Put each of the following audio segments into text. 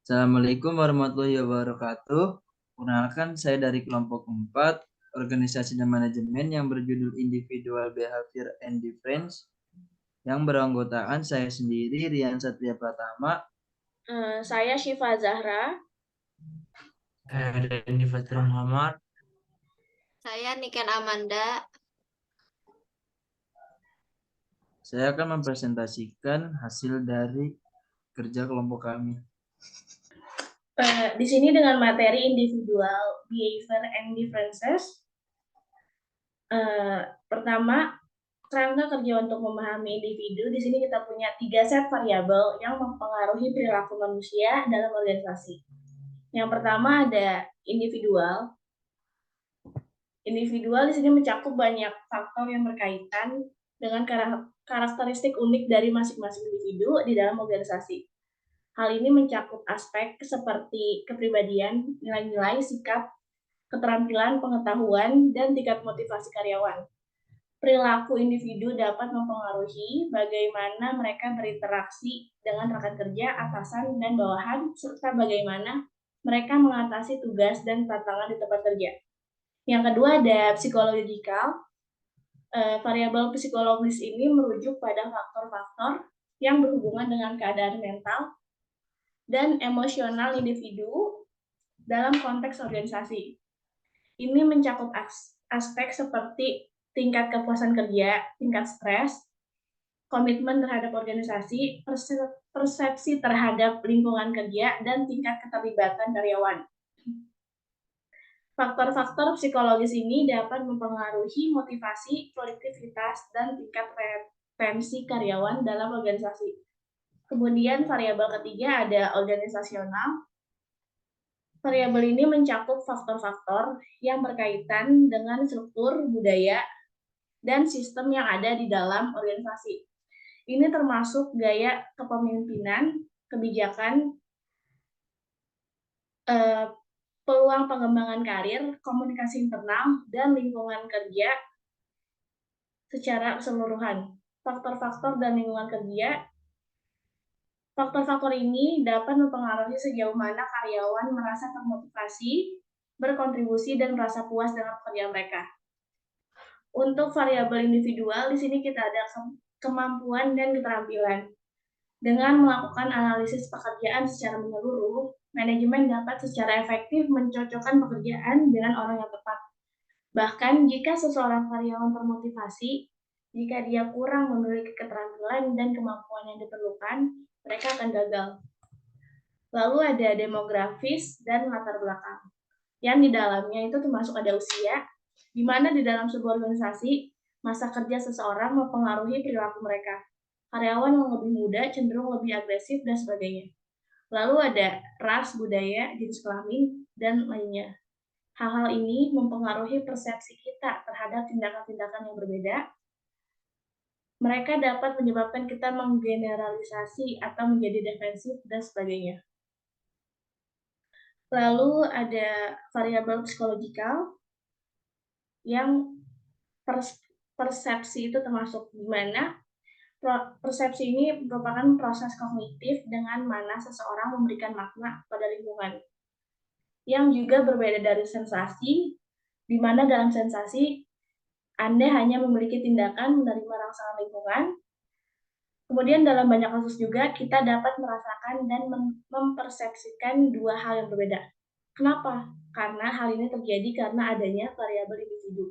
Assalamualaikum warahmatullahi wabarakatuh. Perkenalkan, saya dari kelompok 4, Organisasi dan Manajemen yang berjudul Individual Behavior and Difference, yang beranggotakan saya sendiri, Rian Satria Pratama. Saya Syifa Zahra. Saya Dendi Fatur Muhammad. Saya Niken Amanda. Saya akan mempresentasikan hasil dari kerja kelompok kami. Di sini dengan materi individual behavior and differences. Pertama, kerangka kerja untuk memahami individu. Di sini kita punya 3 set variabel yang mempengaruhi perilaku manusia dalam organisasi. Yang pertama ada individual. Individual di sini mencakup banyak faktor yang berkaitan dengan karakteristik unik dari masing-masing individu di dalam organisasi. Hal ini mencakup aspek seperti kepribadian, nilai-nilai, sikap, keterampilan, pengetahuan, dan tingkat motivasi karyawan. Perilaku individu dapat mempengaruhi bagaimana mereka berinteraksi dengan rekan kerja, atasan, dan bawahan, serta bagaimana mereka mengatasi tugas dan tantangan di tempat kerja. Yang kedua ada psikologikal. Variabel psikologis ini merujuk pada faktor-faktor yang berhubungan dengan keadaan mental dan emosional individu dalam konteks organisasi. Ini mencakup aspek seperti tingkat kepuasan kerja, tingkat stres, komitmen terhadap organisasi, persepsi terhadap lingkungan kerja, dan tingkat keterlibatan karyawan. Faktor-faktor psikologis ini dapat mempengaruhi motivasi, produktivitas, dan tingkat retensi karyawan dalam organisasi. Kemudian variabel ketiga ada organisasional. Variabel ini mencakup faktor-faktor yang berkaitan dengan struktur, budaya, dan sistem yang ada di dalam organisasi. Ini termasuk gaya kepemimpinan, kebijakan, peluang pengembangan karir, komunikasi internal, dan lingkungan kerja secara keseluruhan. Faktor-faktor dan lingkungan kerja. Faktor-faktor ini dapat mempengaruhi sejauh mana karyawan merasa termotivasi, berkontribusi, dan merasa puas dengan pekerjaan mereka. Untuk variabel individual, di sini kita ada kemampuan dan keterampilan. Dengan melakukan analisis pekerjaan secara menyeluruh, manajemen dapat secara efektif mencocokkan pekerjaan dengan orang yang tepat. Bahkan jika seseorang karyawan termotivasi, jika dia kurang memiliki keterampilan dan kemampuan yang diperlukan, mereka akan gagal. Lalu ada demografis dan latar belakang. Yang di dalamnya itu termasuk ada usia, di mana di dalam sebuah organisasi, masa kerja seseorang mempengaruhi perilaku mereka. Karyawan yang lebih muda cenderung lebih agresif dan sebagainya. Lalu ada ras, budaya, jenis kelamin, dan lainnya. Hal-hal ini mempengaruhi persepsi kita terhadap tindakan-tindakan yang berbeda. Mereka dapat menyebabkan kita menggeneralisasi atau menjadi defensif dan sebagainya. Lalu ada variabel psikologikal yang persepsi itu termasuk di mana persepsi ini merupakan proses kognitif dengan mana seseorang memberikan makna pada lingkungan. Yang juga berbeda dari sensasi, di mana dalam sensasi Anda hanya memiliki tindakan menerima rangsangan lingkungan. Kemudian dalam banyak kasus juga kita dapat merasakan dan mempersepsikan dua hal yang berbeda. Kenapa? Karena hal ini terjadi karena adanya variabel individu.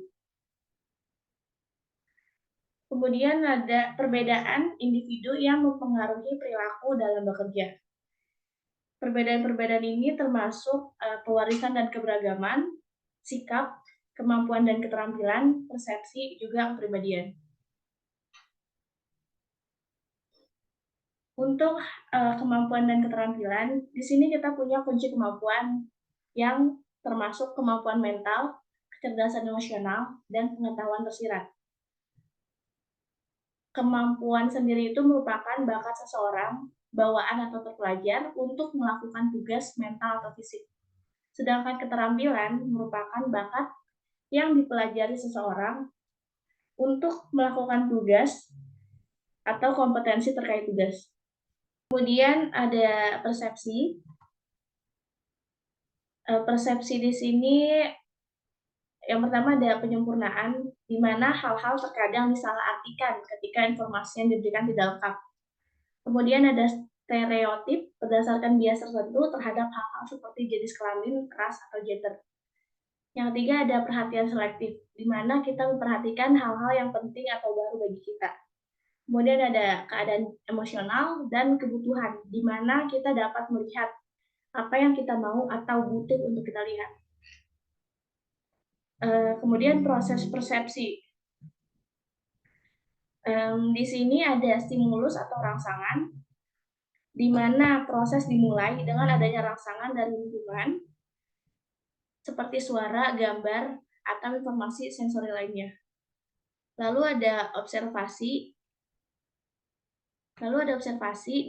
Kemudian ada perbedaan individu yang mempengaruhi perilaku dalam bekerja. Perbedaan-perbedaan ini termasuk pewarisan dan keberagaman, sikap, kemampuan dan keterampilan, persepsi, juga kepribadian. Untuk kemampuan dan keterampilan, di sini kita punya kunci kemampuan yang termasuk kemampuan mental, kecerdasan emosional, dan pengetahuan tersirat. Kemampuan sendiri itu merupakan bakat seseorang, bawaan atau terpelajar untuk melakukan tugas mental atau fisik. Sedangkan keterampilan merupakan bakat yang dipelajari seseorang untuk melakukan tugas atau kompetensi terkait tugas. Kemudian ada persepsi. Persepsi di sini yang pertama ada penyempurnaan, di mana hal-hal terkadang disalahartikan ketika informasi yang diberikan tidak lengkap. Kemudian ada stereotip berdasarkan bias tertentu terhadap hal-hal seperti jenis kelamin, ras, atau gender. Yang ketiga ada perhatian selektif, di mana kita memperhatikan hal-hal yang penting atau baru bagi kita. Kemudian ada keadaan emosional dan kebutuhan, di mana kita dapat melihat apa yang kita mau atau butuh untuk kita lihat. Kemudian proses persepsi. Di sini ada stimulus atau rangsangan, di mana proses dimulai dengan adanya rangsangan dari lingkungan, seperti suara, gambar, atau informasi sensori lainnya. Lalu ada observasi,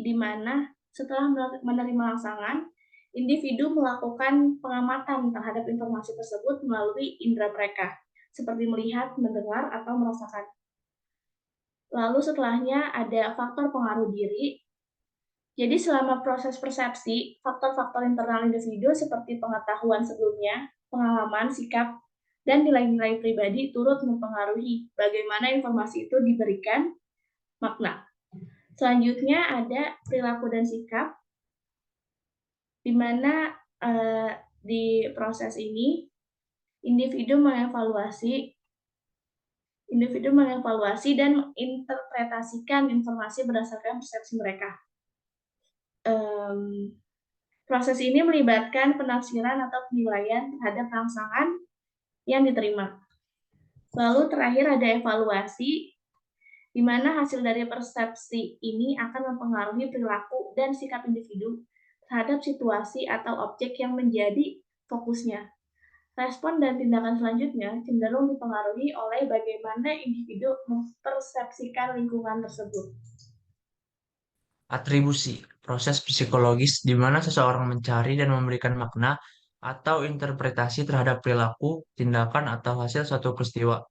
di mana setelah menerima rangsangan, individu melakukan pengamatan terhadap informasi tersebut melalui indera mereka, seperti melihat, mendengar, atau merasakan. Lalu setelahnya ada faktor pengaruh diri. Jadi selama proses persepsi, faktor-faktor internal individu seperti pengetahuan sebelumnya, pengalaman, sikap, dan nilai-nilai pribadi turut mempengaruhi bagaimana informasi itu diberikan makna. Selanjutnya ada perilaku dan sikap, di mana di proses ini individu mengevaluasi dan menginterpretasikan informasi berdasarkan persepsi mereka. Proses ini melibatkan penafsiran atau penilaian terhadap rangsangan yang diterima. Lalu terakhir ada evaluasi, di mana hasil dari persepsi ini akan mempengaruhi perilaku dan sikap individu terhadap situasi atau objek yang menjadi fokusnya. Respon dan tindakan selanjutnya cenderung dipengaruhi oleh bagaimana individu mempersepsikan lingkungan tersebut. Atribusi, proses psikologis di mana seseorang mencari dan memberikan makna atau interpretasi terhadap perilaku, tindakan, atau hasil suatu peristiwa.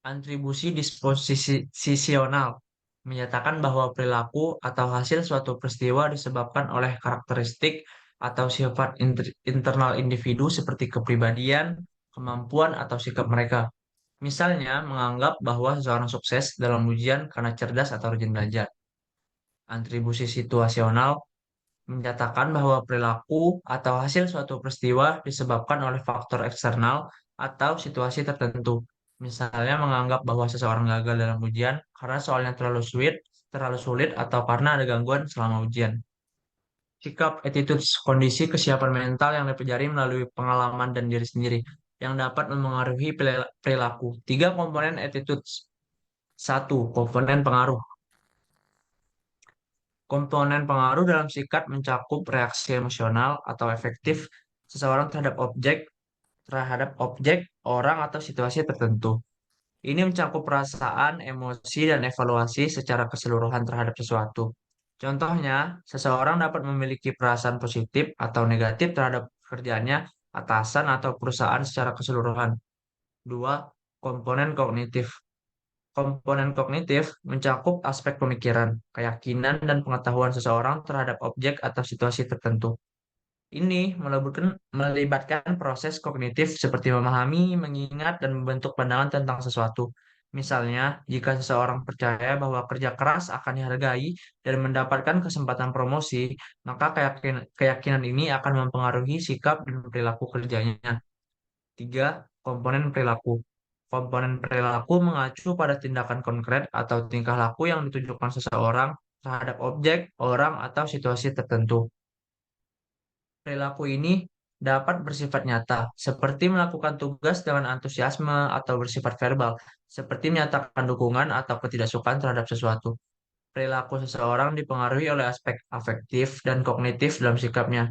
Atribusi disposisional menyatakan bahwa perilaku atau hasil suatu peristiwa disebabkan oleh karakteristik atau sifat internal individu seperti kepribadian, kemampuan, atau sikap mereka. Misalnya, menganggap bahwa seseorang sukses dalam ujian karena cerdas atau rajin belajar. Atribusi situasional menyatakan bahwa perilaku atau hasil suatu peristiwa disebabkan oleh faktor eksternal atau situasi tertentu. Misalnya menganggap bahwa seseorang gagal dalam ujian karena soalnya terlalu sulit atau karena ada gangguan selama ujian. Sikap, attitudes, kondisi kesiapan mental yang dipelajari melalui pengalaman dan diri sendiri yang dapat memengaruhi perilaku. 3 komponen attitudes. 1. Komponen pengaruh. Komponen pengaruh dalam sikap mencakup reaksi emosional atau efektif seseorang terhadap objek, orang, atau situasi tertentu. Ini mencakup perasaan, emosi, dan evaluasi secara keseluruhan terhadap sesuatu. Contohnya, seseorang dapat memiliki perasaan positif atau negatif terhadap pekerjaannya, atasan, atau perusahaan secara keseluruhan. 2. Komponen kognitif. Komponen kognitif mencakup aspek pemikiran, keyakinan, dan pengetahuan seseorang terhadap objek atau situasi tertentu. Ini melibatkan proses kognitif seperti memahami, mengingat, dan membentuk pandangan tentang sesuatu. Misalnya, jika seseorang percaya bahwa kerja keras akan dihargai dan mendapatkan kesempatan promosi, maka keyakinan ini akan mempengaruhi sikap dan perilaku kerjanya. 3. Komponen perilaku. Komponen perilaku mengacu pada tindakan konkret atau tingkah laku yang ditujukan seseorang terhadap objek, orang, atau situasi tertentu. Perilaku ini dapat bersifat nyata, seperti melakukan tugas dengan antusiasme atau bersifat verbal, seperti menyatakan dukungan atau ketidaksukaan terhadap sesuatu. Perilaku seseorang dipengaruhi oleh aspek afektif dan kognitif dalam sikapnya.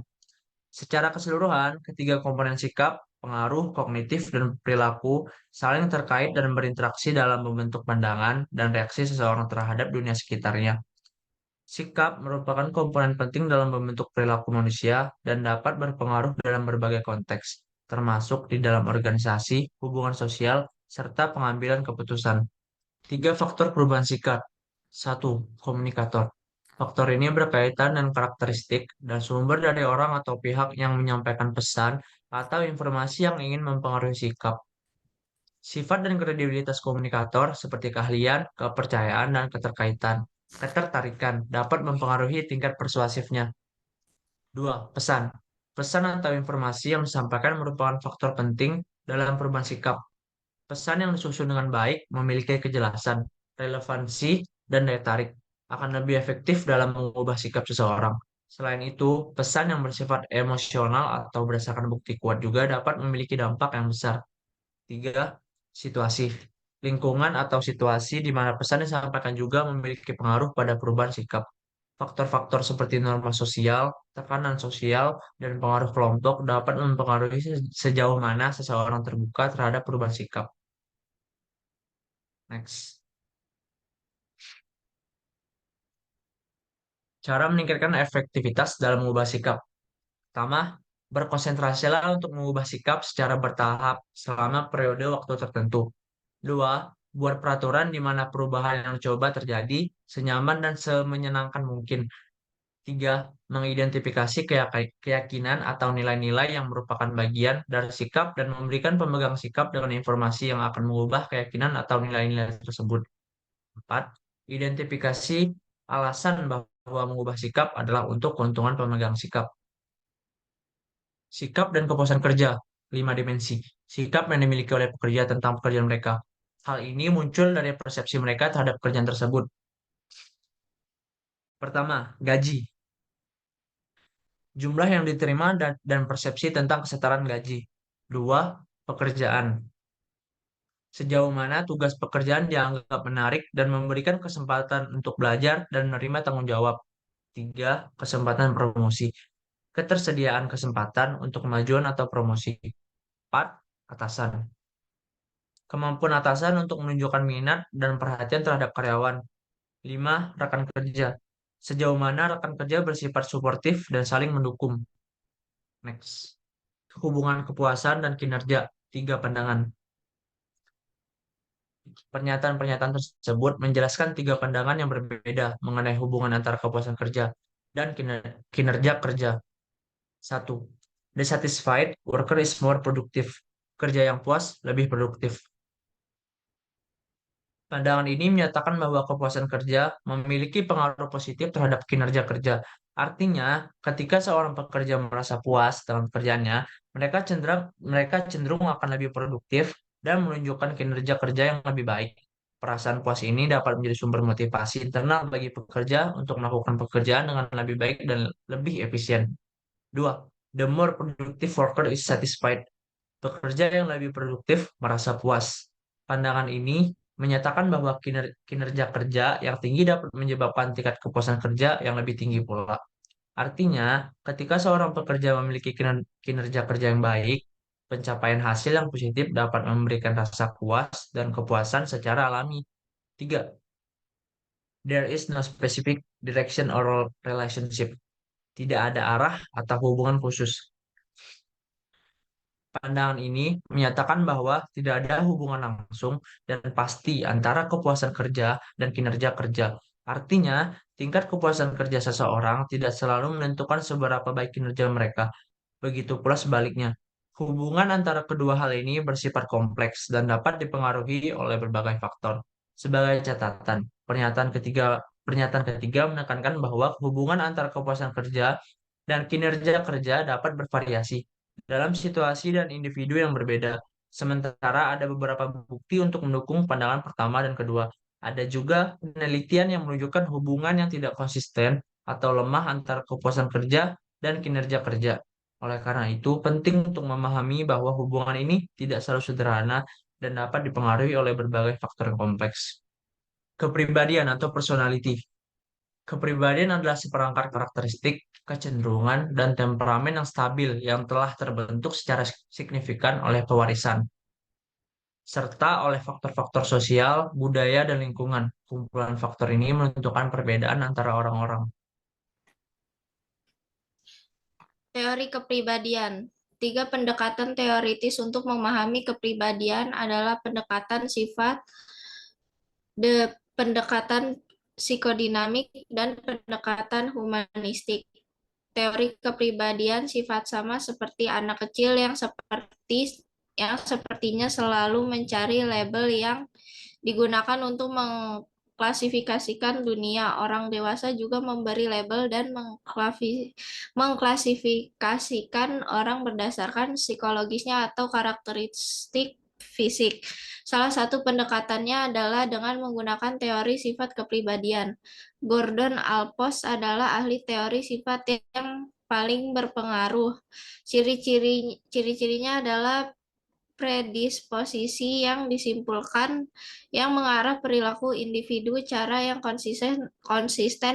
Secara keseluruhan, ketiga komponen sikap, pengaruh, kognitif, dan perilaku saling terkait dan berinteraksi dalam membentuk pandangan dan reaksi seseorang terhadap dunia sekitarnya. Sikap merupakan komponen penting dalam membentuk perilaku manusia dan dapat berpengaruh dalam berbagai konteks, termasuk di dalam organisasi, hubungan sosial, serta pengambilan keputusan. 3 faktor perubahan sikap. 1. Komunikator. Faktor ini berkaitan dengan karakteristik dan sumber dari orang atau pihak yang menyampaikan pesan atau informasi yang ingin mempengaruhi sikap. Sifat dan kredibilitas komunikator seperti keahlian, kepercayaan, dan ketertarikan dapat mempengaruhi tingkat persuasifnya. 2. Pesan. Pesan atau informasi yang disampaikan merupakan faktor penting dalam perubahan sikap. Pesan yang disusun dengan baik memiliki kejelasan, relevansi, dan daya tarik akan lebih efektif dalam mengubah sikap seseorang. Selain itu, pesan yang bersifat emosional atau berdasarkan bukti kuat juga dapat memiliki dampak yang besar. 3. Situasi. Lingkungan atau situasi di mana pesan disampaikan juga memiliki pengaruh pada perubahan sikap. Faktor-faktor seperti norma sosial, tekanan sosial, dan pengaruh kelompok dapat mempengaruhi sejauh mana seseorang terbuka terhadap perubahan sikap. Next. Cara meningkatkan efektivitas dalam mengubah sikap. Pertama, berkonsentrasilah untuk mengubah sikap secara bertahap selama periode waktu tertentu. 2. Buat peraturan di mana perubahan yang coba terjadi senyaman dan semenyenangkan mungkin. 3. Mengidentifikasi keyakinan atau nilai-nilai yang merupakan bagian dari sikap dan memberikan pemegang sikap dengan informasi yang akan mengubah keyakinan atau nilai-nilai tersebut. 4. Identifikasi alasan bahwa mengubah sikap adalah untuk keuntungan pemegang sikap. Sikap dan kepuasan kerja, 5 dimensi. Sikap yang dimiliki oleh pekerja tentang pekerjaan mereka. Hal ini muncul dari persepsi mereka terhadap pekerjaan tersebut. Pertama, gaji. Jumlah yang diterima dan persepsi tentang kesetaraan gaji. 2. Pekerjaan. Sejauh mana tugas pekerjaan dianggap menarik dan memberikan kesempatan untuk belajar dan menerima tanggung jawab. 3. Kesempatan promosi. Ketersediaan kesempatan untuk kemajuan atau promosi. 4. Atasan. Kemampuan atasan untuk menunjukkan minat dan perhatian terhadap karyawan. 5. Rekan kerja. Sejauh mana rekan kerja bersifat suportif dan saling mendukung. Next. Hubungan kepuasan dan kinerja. 3 pandangan. Pernyataan-pernyataan tersebut menjelaskan 3 pandangan yang berbeda mengenai hubungan antara kepuasan kerja dan kinerja kerja. 1. Dissatisfied worker is more productive. Kerja yang puas lebih produktif. Pandangan ini menyatakan bahwa kepuasan kerja memiliki pengaruh positif terhadap kinerja kerja. Artinya, ketika seorang pekerja merasa puas dengan pekerjaannya, mereka cenderung akan lebih produktif dan menunjukkan kinerja kerja yang lebih baik. Perasaan puas ini dapat menjadi sumber motivasi internal bagi pekerja untuk melakukan pekerjaan dengan lebih baik dan lebih efisien. 2. The more productive worker is satisfied. Pekerja yang lebih produktif merasa puas. Pandangan ini menyatakan bahwa kinerja kerja yang tinggi dapat menyebabkan tingkat kepuasan kerja yang lebih tinggi pula. Artinya, ketika seorang pekerja memiliki kinerja kerja yang baik, pencapaian hasil yang positif dapat memberikan rasa puas dan kepuasan secara alami. 3. There is no specific direction or relationship. Tidak ada arah atau hubungan khusus. Pandangan ini menyatakan bahwa tidak ada hubungan langsung dan pasti antara kepuasan kerja dan kinerja kerja. Artinya, tingkat kepuasan kerja seseorang tidak selalu menentukan seberapa baik kinerja mereka. Begitu pula sebaliknya. Hubungan antara kedua hal ini bersifat kompleks dan dapat dipengaruhi oleh berbagai faktor. Sebagai catatan, pernyataan ketiga menekankan bahwa hubungan antara kepuasan kerja dan kinerja kerja dapat bervariasi dalam situasi dan individu yang berbeda. Sementara ada beberapa bukti untuk mendukung pandangan pertama dan kedua. Ada juga penelitian yang menunjukkan hubungan yang tidak konsisten atau lemah antara kepuasan kerja dan kinerja kerja. Oleh karena itu, penting untuk memahami bahwa hubungan ini tidak selalu sederhana dan dapat dipengaruhi oleh berbagai faktor yang kompleks. Kepribadian atau personality. Kepribadian adalah seperangkat karakteristik, kecenderungan, dan temperamen yang stabil yang telah terbentuk secara signifikan oleh pewarisan, serta oleh faktor-faktor sosial, budaya, dan lingkungan. Kumpulan faktor ini menentukan perbedaan antara orang-orang. Teori kepribadian. 3 pendekatan teoritis untuk memahami kepribadian adalah pendekatan sifat, pendekatan psikodinamik, dan pendekatan humanistik. Teori kepribadian sifat sama seperti anak kecil yang sepertinya selalu mencari label yang digunakan untuk mengklasifikasikan dunia. Orang dewasa juga memberi label dan mengklasifikasikan orang berdasarkan psikologisnya atau karakteristik fisik. Salah satu pendekatannya adalah dengan menggunakan teori sifat kepribadian. Gordon Alpos adalah ahli teori sifat yang paling berpengaruh. Ciri-cirinya adalah predisposisi yang disimpulkan yang mengarah perilaku individu cara yang konsisten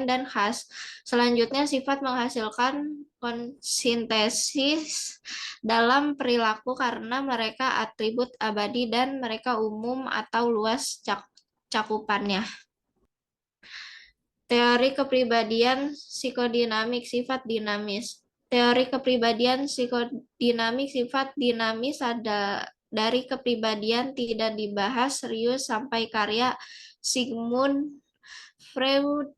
dan khas. Selanjutnya, sifat menghasilkan konsintesis dalam perilaku karena mereka atribut abadi dan mereka umum atau luas cakupannya. Teori kepribadian psikodinamik sifat dinamis. Teori kepribadian psikodinamik sifat dinamis dari kepribadian tidak dibahas serius sampai karya Sigmund Freud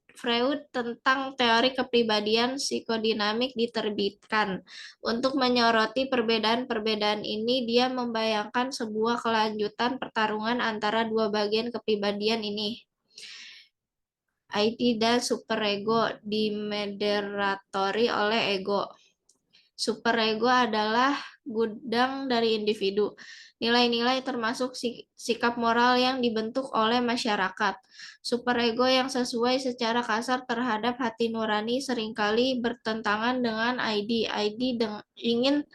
tentang teori kepribadian psikodinamik diterbitkan. Untuk menyoroti perbedaan-perbedaan ini, dia membayangkan sebuah kelanjutan pertarungan antara dua bagian kepribadian ini, ID dan superego, dimoderatori oleh ego. Superego adalah gudang dari individu. Nilai-nilai termasuk sikap moral yang dibentuk oleh masyarakat. Superego yang sesuai secara kasar terhadap hati nurani seringkali bertentangan dengan ID. ID ingin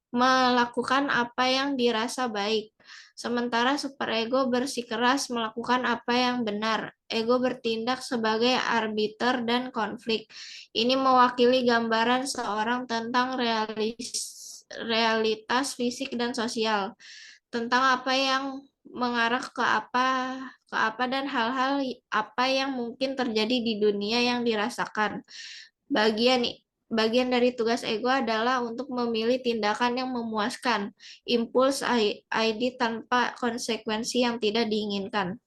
melakukan apa yang dirasa baik. Sementara superego bersikeras melakukan apa yang benar. Ego bertindak sebagai arbiter dan konflik. Ini mewakili gambaran seorang tentang realitas fisik dan sosial, tentang apa yang mengarah ke apa dan hal-hal apa yang mungkin terjadi di dunia yang dirasakan. Bagian dari tugas ego adalah untuk memilih tindakan yang memuaskan, impuls ID tanpa konsekuensi yang tidak diinginkan.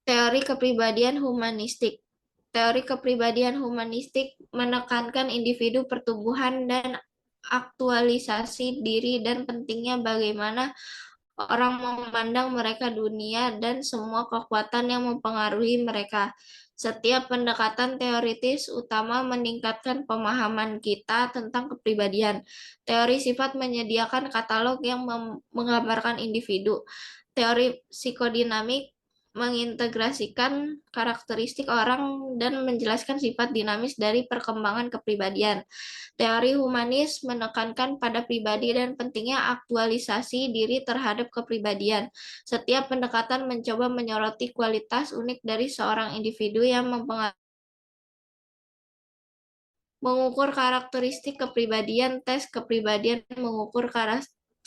Teori kepribadian humanistik. Teori kepribadian humanistik menekankan individu pertumbuhan dan aktualisasi diri dan pentingnya bagaimana orang memandang mereka, dunia, dan semua kekuatan yang mempengaruhi mereka. Setiap pendekatan teoritis utama meningkatkan pemahaman kita tentang kepribadian. Teori sifat menyediakan katalog yang menggambarkan individu. Teori psikodinamik mengintegrasikan karakteristik orang dan menjelaskan sifat dinamis dari perkembangan kepribadian. Teori humanis menekankan pada pribadi dan pentingnya aktualisasi diri terhadap kepribadian. Setiap pendekatan mencoba menyoroti kualitas unik dari seorang individu yang mengukur karakteristik kepribadian. Tes kepribadian mengukur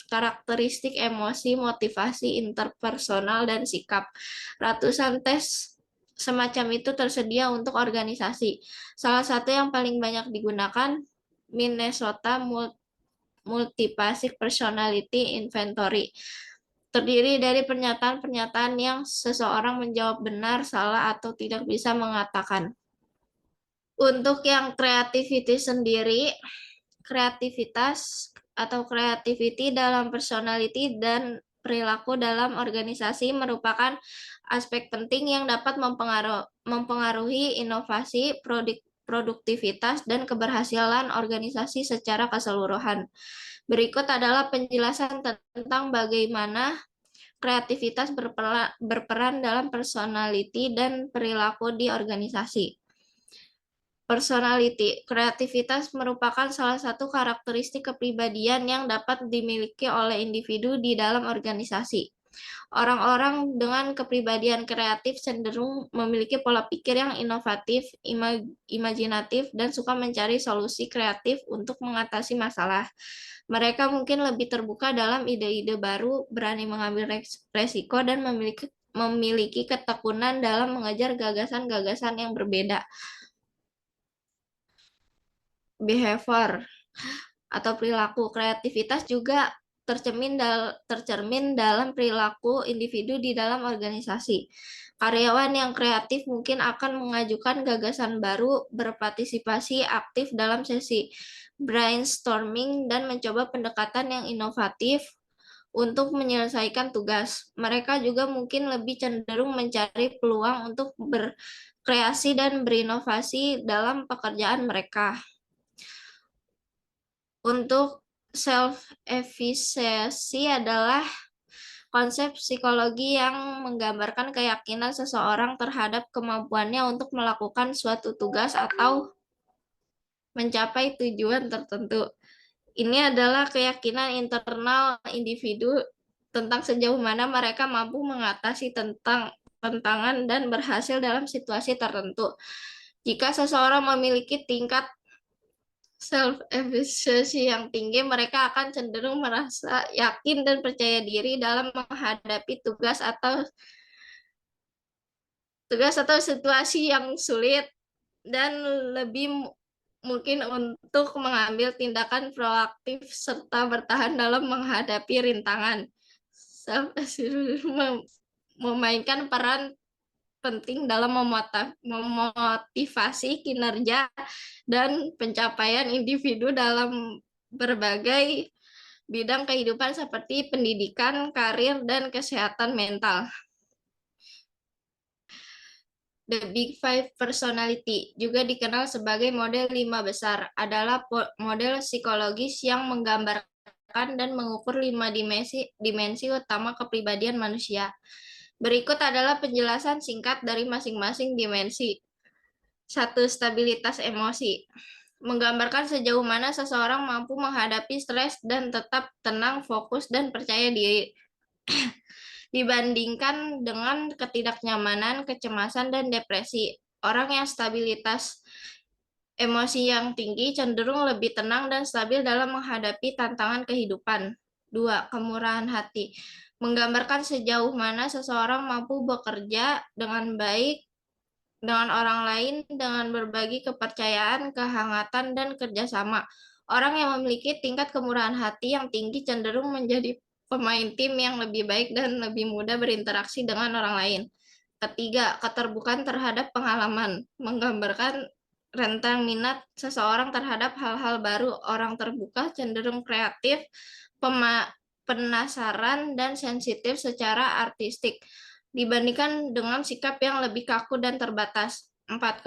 karakteristik emosi, motivasi, interpersonal, dan sikap. Ratusan tes semacam itu tersedia untuk organisasi. Salah satu yang paling banyak digunakan Minnesota Multipasic Personality Inventory. Terdiri dari pernyataan-pernyataan yang seseorang menjawab benar, salah, atau tidak bisa mengatakan. Untuk yang creativity sendiri, kreativitas atau creativity dalam personality dan perilaku dalam organisasi merupakan aspek penting yang dapat mempengaruhi inovasi, produktivitas, dan keberhasilan organisasi secara keseluruhan. Berikut adalah penjelasan tentang bagaimana kreativitas berperan dalam personality dan perilaku di organisasi. Personality, kreativitas merupakan salah satu karakteristik kepribadian yang dapat dimiliki oleh individu di dalam organisasi. Orang-orang dengan kepribadian kreatif cenderung memiliki pola pikir yang inovatif, imajinatif, dan suka mencari solusi kreatif untuk mengatasi masalah. Mereka mungkin lebih terbuka dalam ide-ide baru, berani mengambil resiko, dan memiliki ketekunan dalam mengejar gagasan-gagasan yang berbeda. Behavior atau perilaku, kreativitas juga tercermin dalam perilaku individu di dalam organisasi. Karyawan yang kreatif mungkin akan mengajukan gagasan baru, berpartisipasi aktif dalam sesi brainstorming, dan mencoba pendekatan yang inovatif untuk menyelesaikan tugas. Mereka juga mungkin lebih cenderung mencari peluang untuk berkreasi dan berinovasi dalam pekerjaan mereka. Untuk self-efficacy adalah konsep psikologi yang menggambarkan keyakinan seseorang terhadap kemampuannya untuk melakukan suatu tugas atau mencapai tujuan tertentu. Ini adalah keyakinan internal individu tentang sejauh mana mereka mampu mengatasi tantangan dan berhasil dalam situasi tertentu. Jika seseorang memiliki tingkat self-efficacy yang tinggi, mereka akan cenderung merasa yakin dan percaya diri dalam menghadapi tugas atau situasi yang sulit, dan lebih mungkin untuk mengambil tindakan proaktif serta bertahan dalam menghadapi rintangan. Self-efficacy memainkan peran penting dalam memotivasi kinerja dan pencapaian individu dalam berbagai bidang kehidupan seperti pendidikan, karir, dan kesehatan mental. The Big Five Personality, juga dikenal sebagai model 5 besar, adalah model psikologis yang menggambarkan dan mengukur 5 dimensi utama kepribadian manusia. Berikut adalah penjelasan singkat dari masing-masing dimensi. 1. Stabilitas emosi. Menggambarkan sejauh mana seseorang mampu menghadapi stres dan tetap tenang, fokus, dan percaya diri. Dibandingkan dengan ketidaknyamanan, kecemasan, dan depresi. Orang yang stabilitas emosi yang tinggi cenderung lebih tenang dan stabil dalam menghadapi tantangan kehidupan. 2. Kemurahan hati. Menggambarkan sejauh mana seseorang mampu bekerja dengan baik dengan orang lain dengan berbagi kepercayaan, kehangatan, dan kerjasama. Orang yang memiliki tingkat kemurahan hati yang tinggi cenderung menjadi pemain tim yang lebih baik dan lebih mudah berinteraksi dengan orang lain. 3. Keterbukaan terhadap pengalaman. Menggambarkan rentang minat seseorang terhadap hal-hal baru. Orang terbuka, cenderung kreatif, penasaran, dan sensitif secara artistik, dibandingkan dengan sikap yang lebih kaku dan terbatas. 4.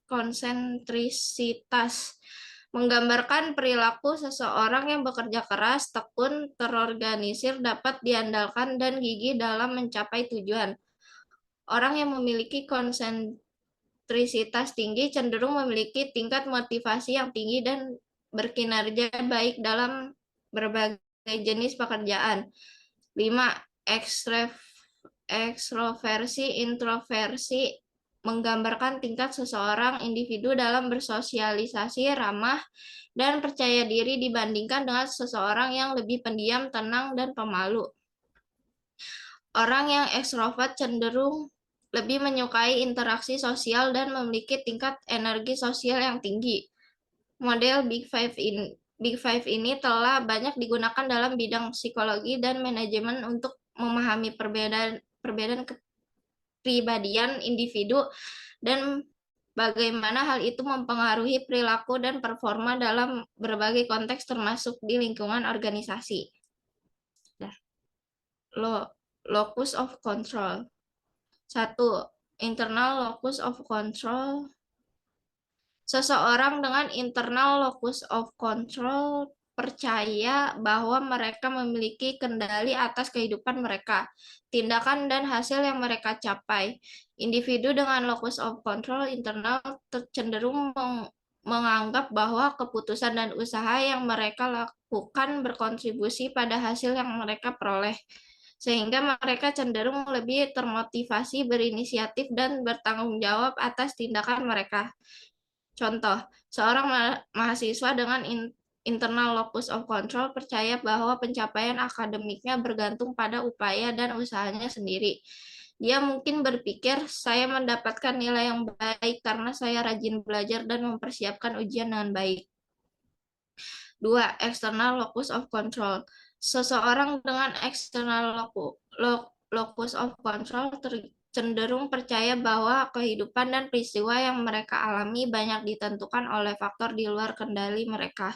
Konsentrisitas. Menggambarkan perilaku seseorang yang bekerja keras, tekun, terorganisir, dapat diandalkan, dan gigih dalam mencapai tujuan. Orang yang memiliki konsentrisitas tinggi cenderung memiliki tingkat motivasi yang tinggi dan berkinerja baik dalam berbagai jenis pekerjaan. 5. Ekstroversi, introversi. Menggambarkan tingkat seseorang individu dalam bersosialisasi, ramah, dan percaya diri dibandingkan dengan seseorang yang lebih pendiam, tenang, dan pemalu. Orang yang ekstrovert cenderung lebih menyukai interaksi sosial dan memiliki tingkat energi sosial yang tinggi. Model Big Five ini telah banyak digunakan dalam bidang psikologi dan manajemen untuk memahami perbedaan kepribadian individu dan bagaimana hal itu mempengaruhi perilaku dan performa dalam berbagai konteks termasuk di lingkungan organisasi. Locus of control. 1. Internal locus of control. Seseorang dengan internal locus of control percaya bahwa mereka memiliki kendali atas kehidupan mereka, tindakan, dan hasil yang mereka capai. Individu dengan locus of control internal cenderung menganggap bahwa keputusan dan usaha yang mereka lakukan berkontribusi pada hasil yang mereka peroleh, sehingga mereka cenderung lebih termotivasi, berinisiatif, dan bertanggung jawab atas tindakan mereka. Contoh, seorang mahasiswa dengan internal locus of control percaya bahwa pencapaian akademiknya bergantung pada upaya dan usahanya sendiri. Dia mungkin berpikir, saya mendapatkan nilai yang baik karena saya rajin belajar dan mempersiapkan ujian dengan baik. 2. External locus of control. Seseorang dengan external locus of control cenderung percaya bahwa kehidupan dan peristiwa yang mereka alami banyak ditentukan oleh faktor di luar kendali mereka,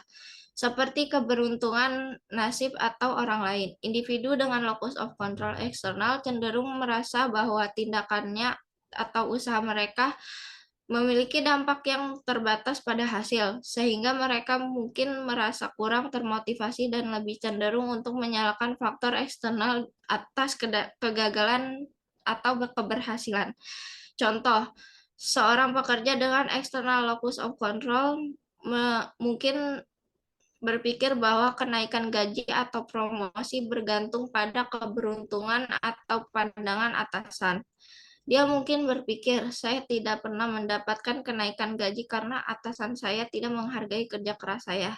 seperti keberuntungan, nasib, atau orang lain. Individu dengan locus of control eksternal cenderung merasa bahwa tindakannya atau usaha mereka memiliki dampak yang terbatas pada hasil, sehingga mereka mungkin merasa kurang termotivasi dan lebih cenderung untuk menyalahkan faktor eksternal atas kegagalan atau keberhasilan. Contoh, seorang pekerja dengan external locus of control mungkin berpikir bahwa kenaikan gaji atau promosi bergantung pada keberuntungan atau pandangan atasan. Dia mungkin berpikir, saya tidak pernah mendapatkan kenaikan gaji karena atasan saya tidak menghargai kerja keras saya.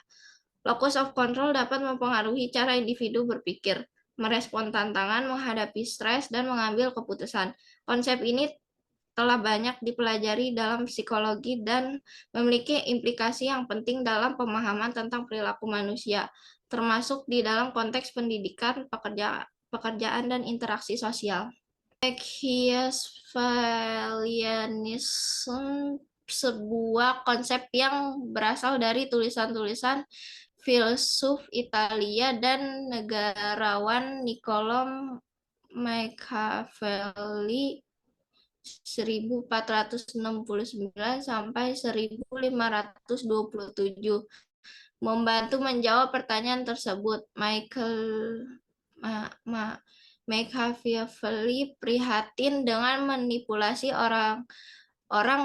Locus of control dapat mempengaruhi cara individu berpikir, merespon tantangan, menghadapi stres, dan mengambil keputusan. Konsep ini telah banyak dipelajari dalam psikologi dan memiliki implikasi yang penting dalam pemahaman tentang perilaku manusia, termasuk di dalam konteks pendidikan, pekerjaan, dan interaksi sosial. Machiavellianism, sebuah konsep yang berasal dari tulisan-tulisan filsuf Italia dan negarawan Niccolò Machiavelli 1469 sampai 1527 membantu menjawab pertanyaan tersebut. Machiavelli prihatin dengan manipulasi orang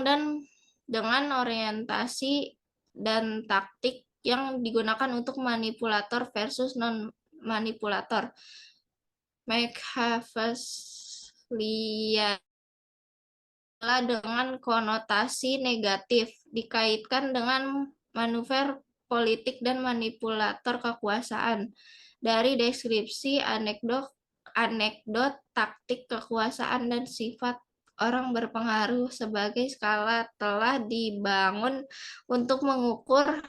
dan dengan orientasi dan taktik yang digunakan untuk manipulator versus non-manipulator. Machiavelli dengan konotasi negatif dikaitkan dengan manuver politik dan manipulator kekuasaan. Dari deskripsi anekdot, taktik kekuasaan, dan sifat orang berpengaruh sebagai skala telah dibangun untuk mengukur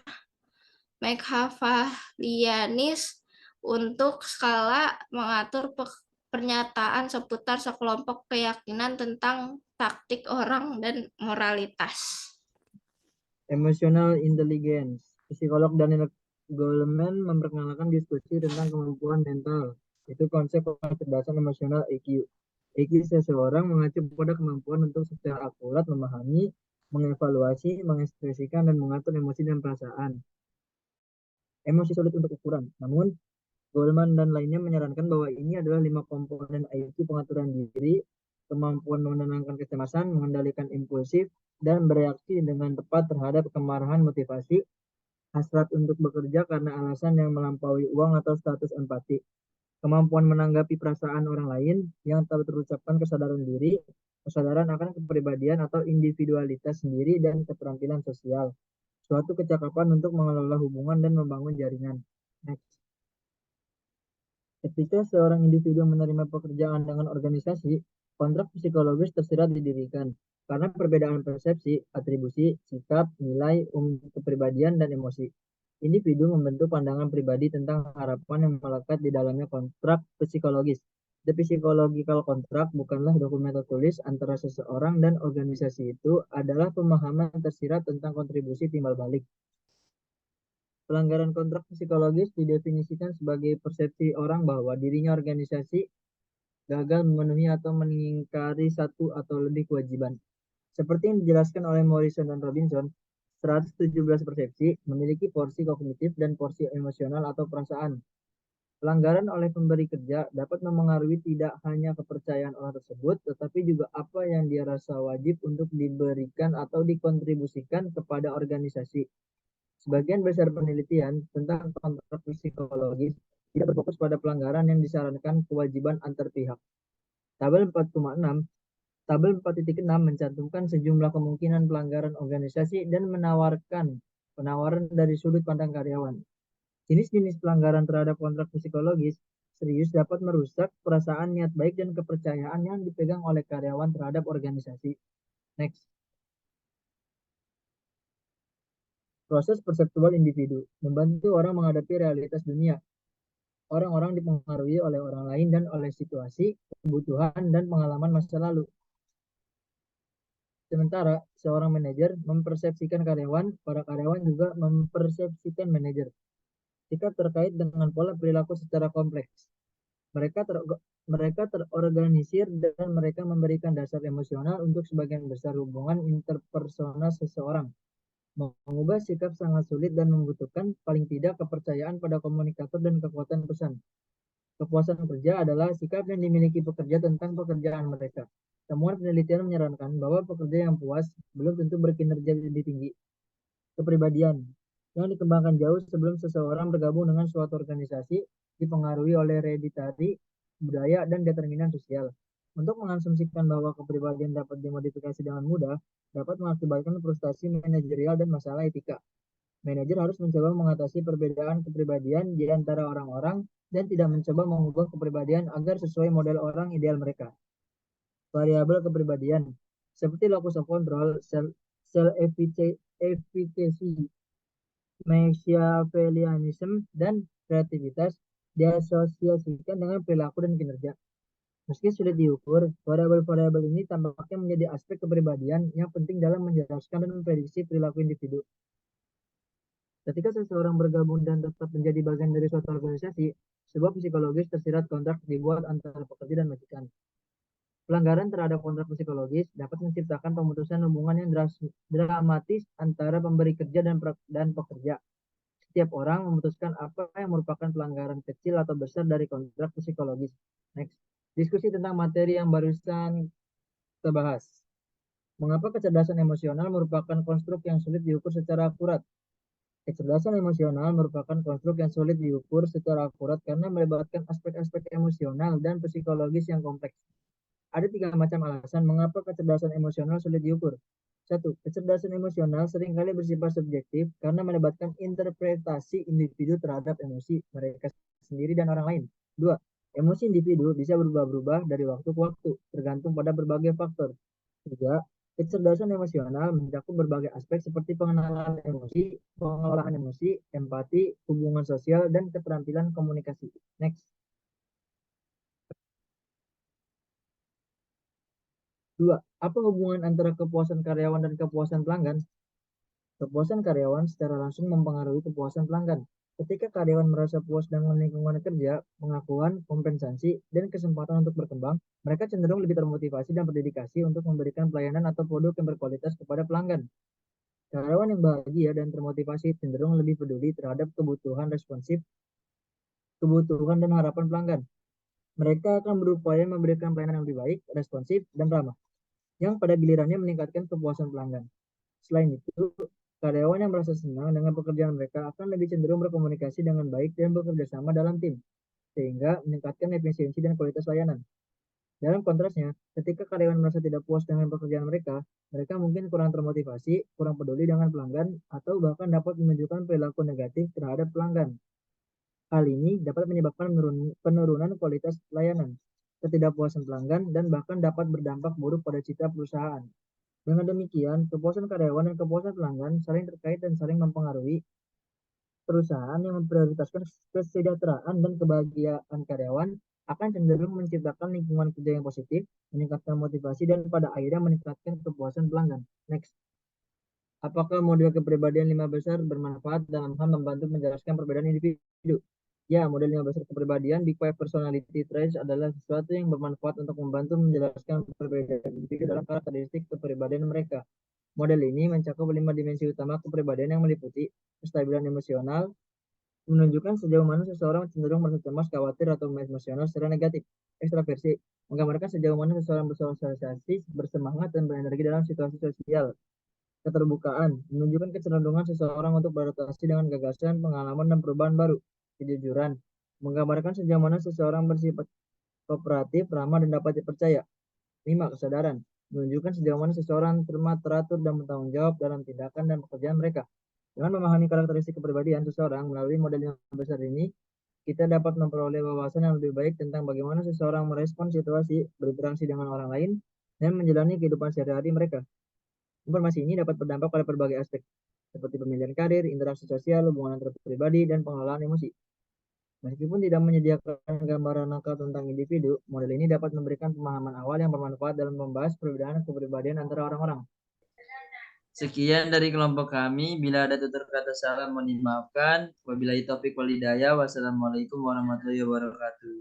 Machiavellianis untuk skala mengatur pernyataan seputar sekelompok keyakinan tentang taktik orang dan moralitas. Emotional intelligence. Psikolog Daniel Goleman memperkenalkan diskusi tentang kemampuan mental. Itu konsep kecerdasan emosional EQ. EQ seseorang mengacu pada kemampuan untuk secara akurat memahami, mengevaluasi, mengekspresikan, dan mengatur emosi dan perasaan. Emosi sulit untuk ukuran, namun Goleman dan lainnya menyarankan bahwa ini adalah 5 komponen IQ: pengaturan diri, kemampuan menenangkan kecemasan, mengendalikan impulsif, dan bereaksi dengan tepat terhadap kemarahan, motivasi, hasrat untuk bekerja karena alasan yang melampaui uang atau status empati, kemampuan menanggapi perasaan orang lain yang tak terucapkan, kesadaran diri, kesadaran akan kepribadian atau individualitas sendiri, dan keterampilan sosial, suatu kecakapan untuk mengelola hubungan dan membangun jaringan. Next. Ketika seorang individu menerima pekerjaan dengan organisasi, kontrak psikologis tersirat didirikan karena perbedaan persepsi, atribusi, sikap, nilai, kepribadian, dan emosi. Individu membentuk pandangan pribadi tentang harapan yang melekat di dalamnya kontrak psikologis. The psychological contract bukanlah dokumen tertulis antara seseorang dan organisasi, itu adalah pemahaman tersirat tentang kontribusi timbal balik. Pelanggaran kontrak psikologis didefinisikan sebagai persepsi orang bahwa dirinya organisasi gagal memenuhi atau mengingkari satu atau lebih kewajiban. Seperti yang dijelaskan oleh Morrison dan Robinson, 117 persepsi memiliki porsi kognitif dan porsi emosional atau perasaan. Pelanggaran oleh pemberi kerja dapat memengaruhi tidak hanya kepercayaan orang tersebut, tetapi juga apa yang dia rasa wajib untuk diberikan atau dikontribusikan kepada organisasi. Sebagian besar penelitian tentang kontrak psikologis tidak berfokus pada pelanggaran yang disarankan kewajiban antar pihak. Tabel 4,6 Tabel 4.6 mencantumkan sejumlah kemungkinan pelanggaran organisasi dan menawarkan penawaran dari sudut pandang karyawan. Jenis-jenis pelanggaran terhadap kontrak psikologis serius dapat merusak perasaan, niat baik, dan kepercayaan yang dipegang oleh karyawan terhadap organisasi. Next. Proses perseptual individu membantu orang menghadapi realitas dunia. Orang-orang dipengaruhi oleh orang lain dan oleh situasi, kebutuhan, dan pengalaman masa lalu. Sementara seorang manajer mempersepsikan karyawan, para karyawan juga mempersepsikan manajer. Sikap terkait dengan pola perilaku secara kompleks. Mereka terorganisir dan mereka memberikan dasar emosional untuk sebagian besar hubungan interpersonal seseorang. Mengubah sikap sangat sulit dan membutuhkan paling tidak kepercayaan pada komunikator dan kekuatan pesan. Kepuasan kerja adalah sikap yang dimiliki pekerja tentang pekerjaan mereka. Temuan penelitian menyarankan bahwa pekerja yang puas belum tentu berkinerja lebih tinggi. Kepribadian yang dikembangkan jauh sebelum seseorang bergabung dengan suatu organisasi dipengaruhi oleh hereditari, budaya, dan determinan sosial. Untuk mengasumsikan bahwa kepribadian dapat dimodifikasi dengan mudah, dapat mengakibatkan frustasi manajerial dan masalah etika. Manajer harus mencoba mengatasi perbedaan kepribadian di antara orang-orang dan tidak mencoba mengubah kepribadian agar sesuai model orang ideal mereka. Variabel kepribadian seperti locus of control, self-efficacy, Machiavellianism, dan kreativitas diasosiasikan dengan perilaku dan kinerja. Meski sulit diukur, variabel-variabel ini tampaknya menjadi aspek kepribadian yang penting dalam menjelaskan dan memprediksi perilaku individu. Ketika seseorang bergabung dan tetap menjadi bagian dari suatu organisasi, sebuah psikologis tersirat kontrak dibuat antara pekerja dan majikan. Pelanggaran terhadap kontrak psikologis dapat menciptakan pemutusan hubungan yang dramatis antara pemberi kerja dan pekerja. Setiap orang memutuskan apa yang merupakan pelanggaran kecil atau besar dari kontrak psikologis. Next. Diskusi tentang materi yang barusan kita bahas. Mengapa kecerdasan emosional merupakan konstruk yang sulit diukur secara akurat? Kecerdasan emosional merupakan konstruk yang sulit diukur secara akurat karena melibatkan aspek-aspek emosional dan psikologis yang kompleks. Ada 3 macam alasan mengapa kecerdasan emosional sulit diukur. 1. Kecerdasan emosional seringkali bersifat subjektif karena melibatkan interpretasi individu terhadap emosi mereka sendiri dan orang lain. 2. Emosi individu bisa berubah-ubah dari waktu ke waktu, tergantung pada berbagai faktor. 3. Kecerdasan emosional mencakup berbagai aspek seperti pengenalan emosi, pengelolaan emosi, empati, hubungan sosial, dan keterampilan komunikasi. Next. 2. Apa hubungan antara kepuasan karyawan dan kepuasan pelanggan? Kepuasan karyawan secara langsung mempengaruhi kepuasan pelanggan. Ketika karyawan merasa puas dengan lingkungan kerja, pengakuan, kompensasi, dan kesempatan untuk berkembang, mereka cenderung lebih termotivasi dan berdedikasi untuk memberikan pelayanan atau produk yang berkualitas kepada pelanggan. Karyawan yang bahagia dan termotivasi cenderung lebih peduli terhadap kebutuhan responsif, kebutuhan dan harapan pelanggan. Mereka akan berupaya memberikan pelayanan yang lebih baik, responsif, dan ramah, yang pada gilirannya meningkatkan kepuasan pelanggan. Selain itu, karyawan yang merasa senang dengan pekerjaan mereka akan lebih cenderung berkomunikasi dengan baik dan bekerja sama dalam tim, sehingga meningkatkan efisiensi dan kualitas layanan. Dalam kontrasnya, ketika karyawan merasa tidak puas dengan pekerjaan mereka, mereka mungkin kurang termotivasi, kurang peduli dengan pelanggan, atau bahkan dapat menunjukkan perilaku negatif terhadap pelanggan. Hal ini dapat menyebabkan penurunan kualitas layanan, ketidakpuasan pelanggan, dan bahkan dapat berdampak buruk pada citra perusahaan. Dengan demikian, kepuasan karyawan dan kepuasan pelanggan saling terkait dan saling mempengaruhi. Perusahaan yang memprioritaskan kesejahteraan dan kebahagiaan karyawan akan cenderung menciptakan lingkungan kerja yang positif, meningkatkan motivasi, dan pada akhirnya meningkatkan kepuasan pelanggan. Next. Apakah model kepribadian 5 besar bermanfaat dalam hal membantu menjelaskan perbedaan individu? Ya, model 5 besar kepribadian Big Five Personality Traits adalah sesuatu yang bermanfaat untuk membantu menjelaskan perbedaan individu dalam karakteristik kepribadian mereka. Model ini mencakup 5 dimensi utama kepribadian yang meliputi kestabilan emosional, menunjukkan sejauh mana seseorang cenderung merasa cemas, khawatir, atau emosional secara negatif. Ekstraversi menggambarkan sejauh mana seseorang bersosialisasi, bersemangat, dan berenergi dalam situasi sosial. Keterbukaan menunjukkan kecenderungan seseorang untuk beradaptasi dengan gagasan, pengalaman, dan perubahan baru. Kejujuran menggambarkan sejauh mana seseorang bersifat kooperatif, ramah, dan dapat dipercaya. 5. Kesadaran menunjukkan sejauh mana seseorang cermat, teratur, dan bertanggung jawab dalam tindakan dan pekerjaan mereka. Dengan memahami karakteristik kepribadian seseorang melalui model yang besar ini, kita dapat memperoleh wawasan yang lebih baik tentang bagaimana seseorang merespon situasi, berinteraksi dengan orang lain, dan menjalani kehidupan sehari-hari mereka. Informasi ini dapat berdampak pada berbagai aspek, seperti pemilihan karir, interaksi sosial, hubungan antar pribadi, dan pengelolaan emosi. Meskipun tidak menyediakan gambaran lengkap tentang individu, model ini dapat memberikan pemahaman awal yang bermanfaat dalam membahas perbedaan kepribadian antara orang-orang. Sekian dari kelompok kami. Bila ada tutur kata salah mohon dimaafkan. Wabillahi taufik wal hidayah. Wassalamualaikum warahmatullahi wabarakatuh.